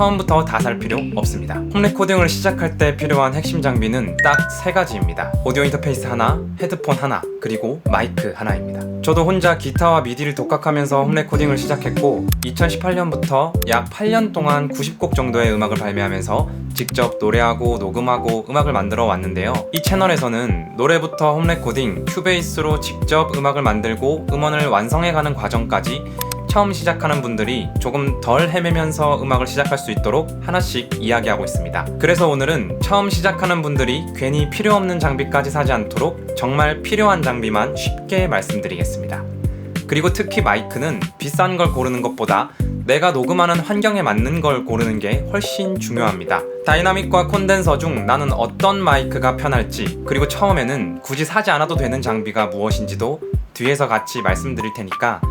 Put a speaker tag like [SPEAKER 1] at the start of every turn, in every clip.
[SPEAKER 1] 처음부터 다 살 필요 없습니다. 홈 레코딩을 시작할 때 필요한 핵심 장비는 딱 3가지입니다. 오디오 인터페이스 하나, 헤드폰 하나, 그리고 마이크 하나입니다. 저도 혼자 기타와 미디를 독학하면서 홈 레코딩을 시작했고 2018년부터 약 8년 동안 90곡 정도의 음악을 발매하면서 직접 노래하고 녹음하고 음악을 만들어 왔는데요. 이 채널에서는 노래부터 홈 레코딩, 큐베이스로 직접 음악을 만들고 음원을 완성해가는 과정까지 처음 시작하는 분들이 조금 덜 헤매면서 음악을 시작할 수 있도록 하나씩 이야기하고 있습니다. 그래서 오늘은 처음 시작하는 분들이 괜히 필요 없는 장비까지 사지 않도록 정말 필요한 장비만 쉽게 말씀드리겠습니다. 그리고 특히 마이크는 비싼 걸 고르는 것보다 내가 녹음하는 환경에 맞는 걸 고르는 게 훨씬 중요합니다. 다이나믹과 콘덴서 중 나는 어떤 마이크가 편할지, 그리고 처음에는 굳이 사지 않아도 되는 장비가 무엇인지도 뒤에서 같이 말씀드릴 테니까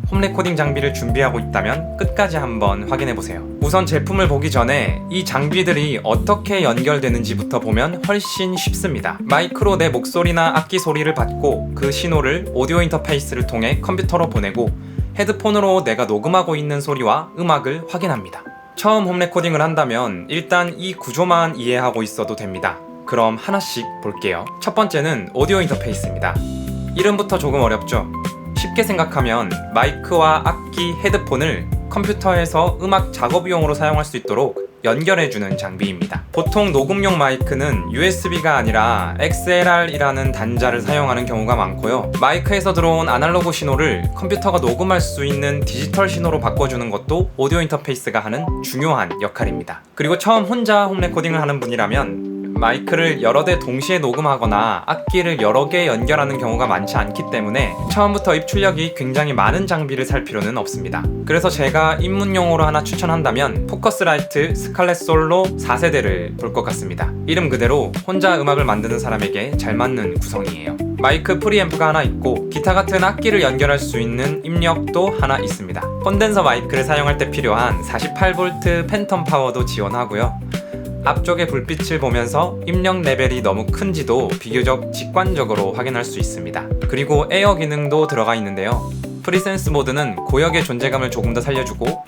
[SPEAKER 1] 홈 레코딩 장비를 준비하고 있다면 끝까지 한번 확인해보세요. 우선 제품을 보기 전에 이 장비들이 어떻게 연결되는지부터 보면 훨씬 쉽습니다. 마이크로 내 목소리나 악기 소리를 받고 그 신호를 오디오 인터페이스를 통해 컴퓨터로 보내고 헤드폰으로 내가 녹음하고 있는 소리와 음악을 확인합니다. 처음 홈 레코딩을 한다면 일단 이 구조만 이해하고 있어도 됩니다. 그럼 하나씩 볼게요. 첫 번째는 오디오 인터페이스입니다. 이름부터 조금 어렵죠? 쉽게 생각하면 마이크와 악기, 헤드폰을 컴퓨터에서 음악 작업용으로 사용할 수 있도록 연결해주는 장비입니다. 보통 녹음용 마이크는 USB가 아니라 XLR이라는 단자를 사용하는 경우가 많고요. 마이크에서 들어온 아날로그 신호를 컴퓨터가 녹음할 수 있는 디지털 신호로 바꿔주는 것도 오디오 인터페이스가 하는 중요한 역할입니다. 그리고 처음 혼자 홈 레코딩을 하는 분이라면 마이크를 여러 대 동시에 녹음하거나 악기를 여러 개 연결하는 경우가 많지 않기 때문에 처음부터 입출력이 굉장히 많은 장비를 살 필요는 없습니다. 그래서 제가 입문용으로 하나 추천한다면 포커스라이트 스칼렛 솔로 4세대를 볼 것 같습니다. 이름 그대로 혼자 음악을 만드는 사람에게 잘 맞는 구성이에요. 마이크 프리앰프가 하나 있고 기타 같은 악기를 연결할 수 있는 입력도 하나 있습니다. 콘덴서 마이크를 사용할 때 필요한 48V 팬텀 파워도 지원하고요. 앞쪽의 불빛을 보면서 입력 레벨이 너무 큰지도 비교적 직관적으로 확인할 수 있습니다. 그리고 에어 기능도 들어가 있는데요. 프리센스 모드는 고역의 존재감을 조금 더 살려주고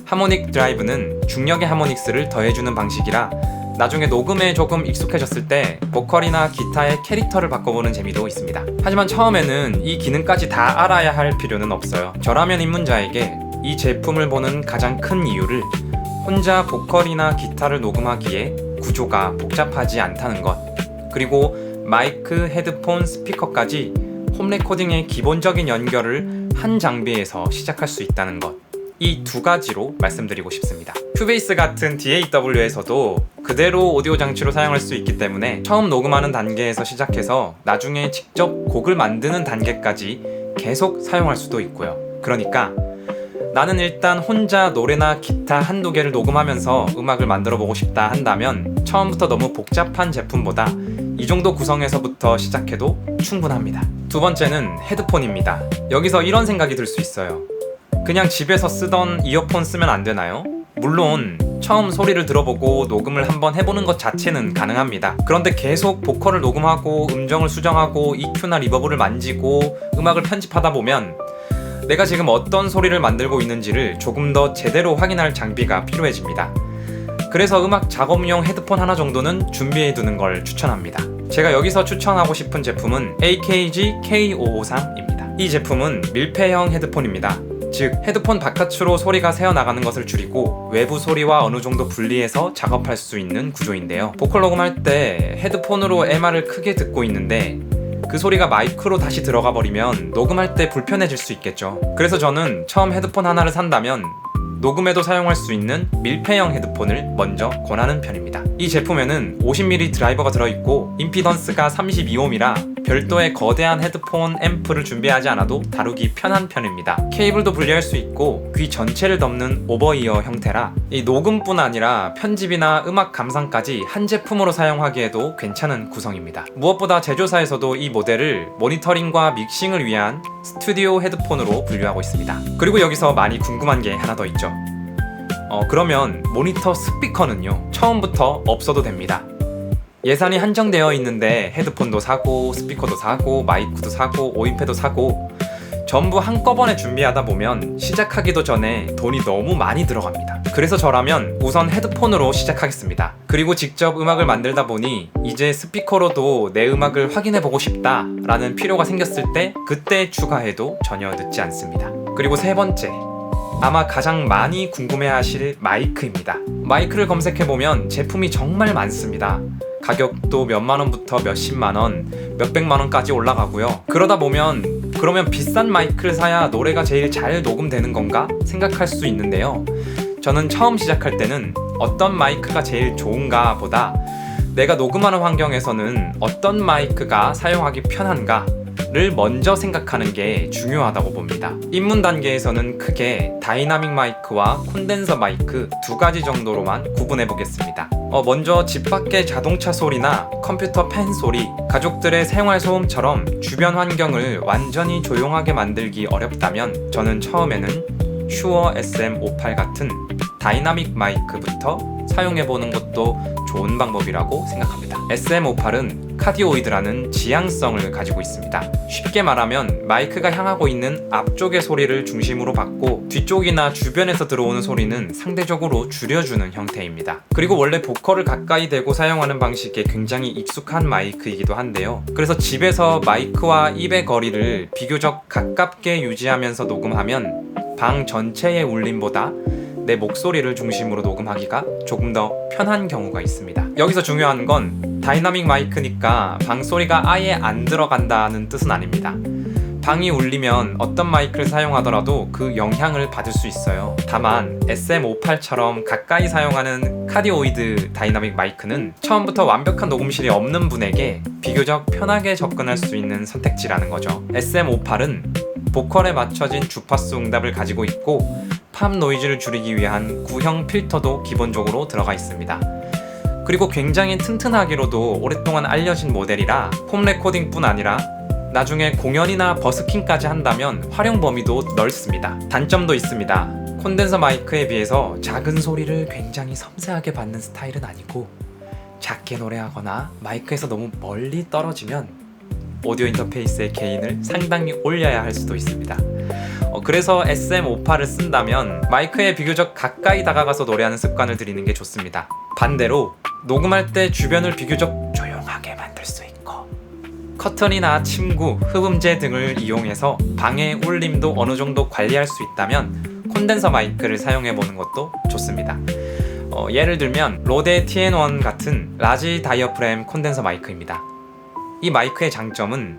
[SPEAKER 1] 하모닉 드라이브는 중력의 하모닉스를 더해주는 방식이라 나중에 녹음에 조금 익숙해졌을 때 보컬이나 기타의 캐릭터를 바꿔보는 재미도 있습니다. 하지만 처음에는 이 기능까지 다 알아야 할 필요는 없어요. 저라면 입문자에게 이 제품을 보는 가장 큰 이유를 혼자 보컬이나 기타를 녹음하기에 구조가 복잡하지 않다는 것, 그리고 마이크, 헤드폰, 스피커까지 홈 레코딩의 기본적인 연결을 한 장비에서 시작할 수 있다는 것, 이 두 가지로 말씀드리고 싶습니다. 큐베이스 같은 DAW에서도 그대로 오디오 장치로 사용할 수 있기 때문에 처음 녹음하는 단계에서 시작해서 나중에 직접 곡을 만드는 단계까지 계속 사용할 수도 있고요. 그러니까 나는 일단 혼자 노래나 기타 한두 개를 녹음하면서 음악을 만들어 보고 싶다 한다면 처음부터 너무 복잡한 제품보다 이 정도 구성에서부터 시작해도 충분합니다. 두 번째는 헤드폰입니다. 여기서 이런 생각이 들 수 있어요. 그냥 집에서 쓰던 이어폰 쓰면 안 되나요? 물론 처음 소리를 들어보고 녹음을 한번 해보는 것 자체는 가능합니다. 그런데 계속 보컬을 녹음하고 음정을 수정하고 EQ나 리버브를 만지고 음악을 편집하다 보면 내가 지금 어떤 소리를 만들고 있는지를 조금 더 제대로 확인할 장비가 필요해집니다. 그래서 음악 작업용 헤드폰 하나 정도는 준비해두는 걸 추천합니다. 제가 여기서 추천하고 싶은 제품은 AKG K553입니다. 이 제품은 밀폐형 헤드폰입니다. 즉 헤드폰 바깥으로 소리가 새어나가는 것을 줄이고 외부 소리와 어느 정도 분리해서 작업할 수 있는 구조인데요. 보컬 녹음할 때 헤드폰으로 MR을 크게 듣고 있는데 그 소리가 마이크로 다시 들어가 버리면 녹음할 때 불편해질 수 있겠죠. 그래서 저는 처음 헤드폰 하나를 산다면 녹음에도 사용할 수 있는 밀폐형 헤드폰을 먼저 권하는 편입니다. 이 제품에는 50mm 드라이버가 들어있고 임피던스가 32ohm이라 별도의 거대한 헤드폰 앰프를 준비하지 않아도 다루기 편한 편입니다. 케이블도 분리할 수 있고 귀 전체를 덮는 오버이어 형태라 이 녹음뿐 아니라 편집이나 음악 감상까지 한 제품으로 사용하기에도 괜찮은 구성입니다. 무엇보다 제조사에서도 이 모델을 모니터링과 믹싱을 위한 스튜디오 헤드폰으로 분류하고 있습니다. 그리고 여기서 많이 궁금한 게 하나 더 있죠. 그러면 모니터 스피커는요? 처음부터 없어도 됩니다. 예산이 한정되어 있는데 헤드폰도 사고 스피커도 사고 마이크도 사고 오인패도 사고 전부 한꺼번에 준비하다 보면 시작하기도 전에 돈이 너무 많이 들어갑니다. 그래서 저라면 우선 헤드폰으로 시작하겠습니다. 그리고 직접 음악을 만들다 보니 이제 스피커로도 내 음악을 확인해보고 싶다 라는 필요가 생겼을 때 그때 추가해도 전혀 늦지 않습니다. 그리고 세 번째, 아마 가장 많이 궁금해하실 마이크입니다. 마이크를 검색해보면 제품이 정말 많습니다. 가격도 몇만원부터 몇십만원, 몇백만원까지 올라가고요. 그러다 보면 그러면 비싼 마이크를 사야 노래가 제일 잘 녹음되는 건가 생각할 수 있는데요. 저는 처음 시작할 때는 어떤 마이크가 제일 좋은가 보다 내가 녹음하는 환경에서는 어떤 마이크가 사용하기 편한가 를 먼저 생각하는 게 중요하다고 봅니다. 입문 단계에서는 크게 다이나믹 마이크와 콘덴서 마이크 두 가지 정도로만 구분해 보겠습니다. 먼저 집 밖의 자동차 소리나 컴퓨터 팬 소리, 가족들의 생활 소음처럼 주변 환경을 완전히 조용하게 만들기 어렵다면 저는 처음에는 슈어 SM58 같은 다이나믹 마이크부터 사용해보는 것도 좋은 방법이라고 생각합니다. SM58은 카디오이드라는 지향성을 가지고 있습니다. 쉽게 말하면 마이크가 향하고 있는 앞쪽의 소리를 중심으로 받고 뒤쪽이나 주변에서 들어오는 소리는 상대적으로 줄여주는 형태입니다. 그리고 원래 보컬을 가까이 대고 사용하는 방식에 굉장히 익숙한 마이크이기도 한데요. 그래서 집에서 마이크와 입의 거리를 비교적 가깝게 유지하면서 녹음하면 방 전체의 울림보다 내 목소리를 중심으로 녹음하기가 조금 더 편한 경우가 있습니다. 여기서 중요한 건 다이나믹 마이크니까 방소리가 아예 안 들어간다는 뜻은 아닙니다. 방이 울리면 어떤 마이크를 사용하더라도 그 영향을 받을 수 있어요. 다만 SM58처럼 가까이 사용하는 카디오이드 다이나믹 마이크는 처음부터 완벽한 녹음실이 없는 분에게 비교적 편하게 접근할 수 있는 선택지라는 거죠. SM58은 보컬에 맞춰진 주파수 응답을 가지고 있고 팝 노이즈를 줄이기 위한 구형 필터도 기본적으로 들어가 있습니다. 그리고 굉장히 튼튼하기로도 오랫동안 알려진 모델이라 홈 레코딩뿐 아니라 나중에 공연이나 버스킹까지 한다면 활용 범위도 넓습니다. 단점도 있습니다. 콘덴서 마이크에 비해서 작은 소리를 굉장히 섬세하게 받는 스타일은 아니고 작게 노래하거나 마이크에서 너무 멀리 떨어지면 오디오 인터페이스의 게인을 상당히 올려야 할 수도 있습니다. 그래서 SM58을 쓴다면 마이크에 비교적 가까이 다가가서 노래하는 습관을 들이는 게 좋습니다. 반대로 녹음할 때 주변을 비교적 조용하게 만들 수 있고 커튼이나 침구, 흡음재 등을 이용해서 방의 울림도 어느 정도 관리할 수 있다면 콘덴서 마이크를 사용해보는 것도 좋습니다. 예를 들면 로데 TN1 같은 라지 다이어프램 콘덴서 마이크입니다. 이 마이크의 장점은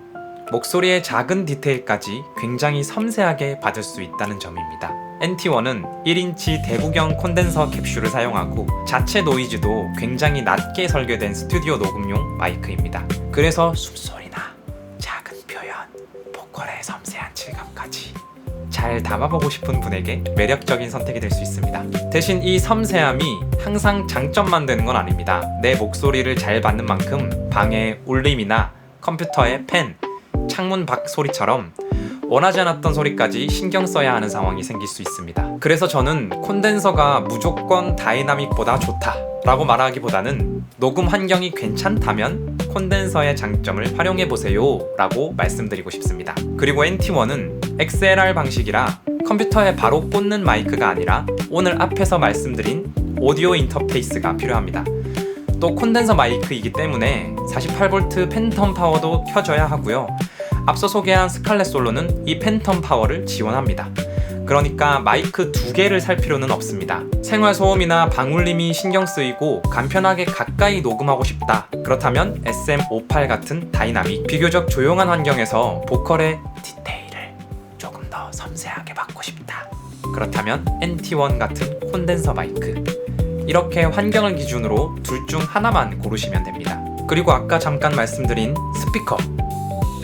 [SPEAKER 1] 목소리의 작은 디테일까지 굉장히 섬세하게 받을 수 있다는 점입니다. NT1은 1인치 대구경 콘덴서 캡슐을 사용하고 자체 노이즈도 굉장히 낮게 설계된 스튜디오 녹음용 마이크입니다. 그래서 숨소리나 작은 표현, 보컬의 섬세한 질감까지 잘 담아보고 싶은 분에게 매력적인 선택이 될 수 있습니다. 대신 이 섬세함이 항상 장점만 되는 건 아닙니다. 내 목소리를 잘 받는 만큼 방의 울림이나 컴퓨터의 팬, 창문 밖 소리처럼 원하지 않았던 소리까지 신경 써야 하는 상황이 생길 수 있습니다. 그래서 저는 콘덴서가 무조건 다이나믹보다 좋다 라고 말하기보다는 녹음 환경이 괜찮다면 콘덴서의 장점을 활용해보세요 라고 말씀드리고 싶습니다. 그리고 NT1은 XLR 방식이라 컴퓨터에 바로 꽂는 마이크가 아니라 오늘 앞에서 말씀드린 오디오 인터페이스가 필요합니다. 또 콘덴서 마이크이기 때문에 48V 팬텀 파워도 켜져야 하고요. 앞서 소개한 스칼렛 솔로는 이 팬텀 파워를 지원합니다. 그러니까 마이크 두 개를 살 필요는 없습니다. 생활 소음이나 방울림이 신경 쓰이고 간편하게 가까이 녹음하고 싶다. 그렇다면 SM58 같은 다이나믹, 비교적 조용한 환경에서 보컬의 디테일을 조금 더 섬세하게 받고 싶다. 그렇다면 NT1 같은 콘덴서 마이크. 이렇게 환경을 기준으로 둘 중 하나만 고르시면 됩니다. 그리고 아까 잠깐 말씀드린 스피커.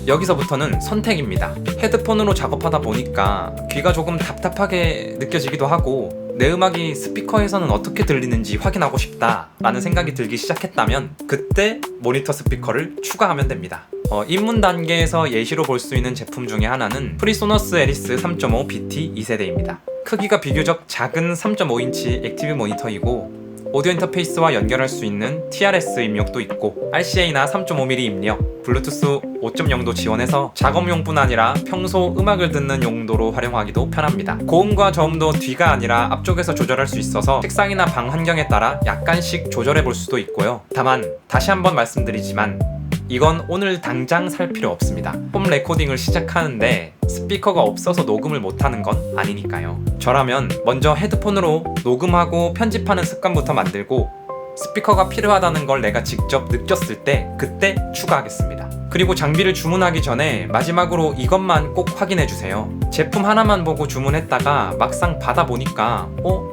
[SPEAKER 1] 여기서부터는 선택입니다. 헤드폰으로 작업하다 보니까 귀가 조금 답답하게 느껴지기도 하고 내 음악이 스피커에서는 어떻게 들리는지 확인하고 싶다라는 생각이 들기 시작했다면 그때 모니터 스피커를 추가하면 됩니다. 입문 단계에서 예시로 볼 수 있는 제품 중에 하나는 프리소너스 에리스 3.5 BT 2세대입니다. 크기가 비교적 작은 3.5인치 액티브 모니터이고 오디오 인터페이스와 연결할 수 있는 TRS 입력도 있고 RCA나 3.5mm 입력, 블루투스 5.0도 지원해서 작업용뿐 아니라 평소 음악을 듣는 용도로 활용하기도 편합니다. 고음과 저음도 뒤가 아니라 앞쪽에서 조절할 수 있어서 책상이나 방 환경에 따라 약간씩 조절해 볼 수도 있고요. 다만 다시 한번 말씀드리지만 이건 오늘 당장 살 필요 없습니다. 홈 레코딩을 시작하는데 스피커가 없어서 녹음을 못하는 건 아니니까요. 저라면 먼저 헤드폰으로 녹음하고 편집하는 습관부터 만들고 스피커가 필요하다는 걸 내가 직접 느꼈을 때 그때 추가하겠습니다. 그리고 장비를 주문하기 전에 마지막으로 이것만 꼭 확인해주세요. 제품 하나만 보고 주문했다가 막상 받아보니까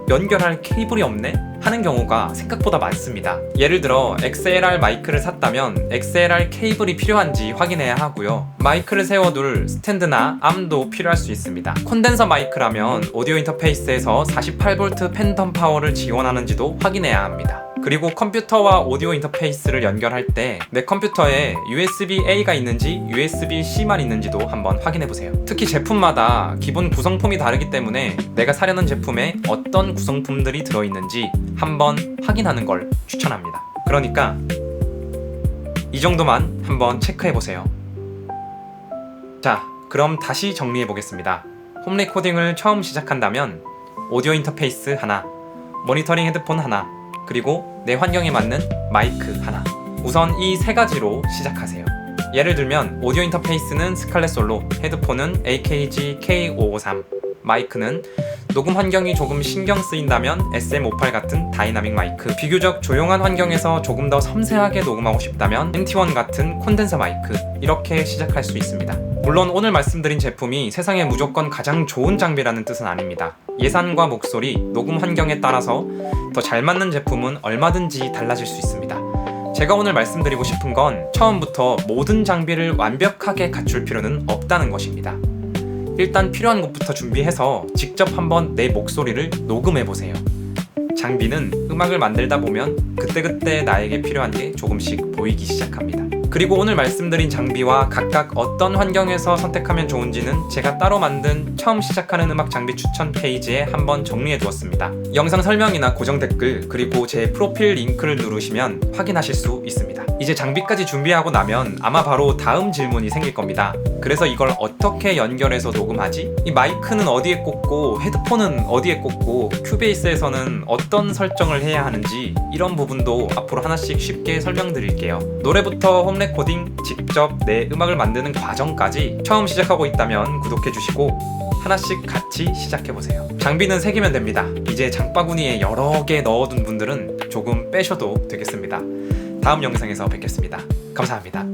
[SPEAKER 1] 연결할 케이블이 없네? 하는 경우가 생각보다 많습니다. 예를 들어 XLR 마이크를 샀다면 XLR 케이블이 필요한지 확인해야 하고요. 마이크를 세워둘 스탠드나 암도 필요할 수 있습니다. 콘덴서 마이크라면 오디오 인터페이스에서 48V 팬텀 파워를 지원하는지도 확인해야 합니다. 그리고 컴퓨터와 오디오 인터페이스를 연결할 때 내 컴퓨터에 USB-A가 있는지 USB-C만 있는지도 한번 확인해보세요. 특히 제품마다 기본 구성품이 다르기 때문에 내가 사려는 제품에 어떤 구성품들이 들어있는지 한번 확인하는 걸 추천합니다. 그러니까 이 정도만 한번 체크해보세요. 자, 그럼 다시 정리해보겠습니다. 홈 레코딩을 처음 시작한다면 오디오 인터페이스 하나, 모니터링 헤드폰 하나, 그리고 내 환경에 맞는 마이크 하나. 우선 이 세 가지로 시작하세요. 예를 들면 오디오 인터페이스는 스칼렛 솔로, 헤드폰은 AKG K553, 마이크는 녹음 환경이 조금 신경 쓰인다면 SM58 같은 다이나믹 마이크, 비교적 조용한 환경에서 조금 더 섬세하게 녹음하고 싶다면 NT1 같은 콘덴서 마이크, 이렇게 시작할 수 있습니다. 물론 오늘 말씀드린 제품이 세상에 무조건 가장 좋은 장비라는 뜻은 아닙니다. 예산과 목소리, 녹음 환경에 따라서 더 잘 맞는 제품은 얼마든지 달라질 수 있습니다. 제가 오늘 말씀드리고 싶은 건 처음부터 모든 장비를 완벽하게 갖출 필요는 없다는 것입니다. 일단 필요한 것부터 준비해서 직접 한번 내 목소리를 녹음해보세요. 장비는 음악을 만들다 보면 그때그때 나에게 필요한 게 조금씩 보이기 시작합니다. 그리고 오늘 말씀드린 장비와 각각 어떤 환경에서 선택하면 좋은지는 제가 따로 만든 처음 시작하는 음악 장비 추천 페이지에 한번 정리해 두었습니다. 영상 설명이나 고정 댓글 그리고 제 프로필 링크를 누르시면 확인하실 수 있습니다. 이제 장비까지 준비하고 나면 아마 바로 다음 질문이 생길 겁니다. 그래서 이걸 어떻게 연결해서 녹음하지? 이 마이크는 어디에 꽂고 헤드폰은 어디에 꽂고 큐베이스에서는 어떤 설정을 해야 하는지 이런 부분도 앞으로 하나씩 쉽게 설명드릴게요. 노래부터 홈 레코딩, 직접 내 음악을 만드는 과정까지 처음 시작하고 있다면 구독해주시고 하나씩 같이 시작해보세요. 장비는 3개면 됩니다. 이제 장바구니에 여러 개 넣어둔 분들은 조금 빼셔도 되겠습니다. 다음 영상에서 뵙겠습니다. 감사합니다.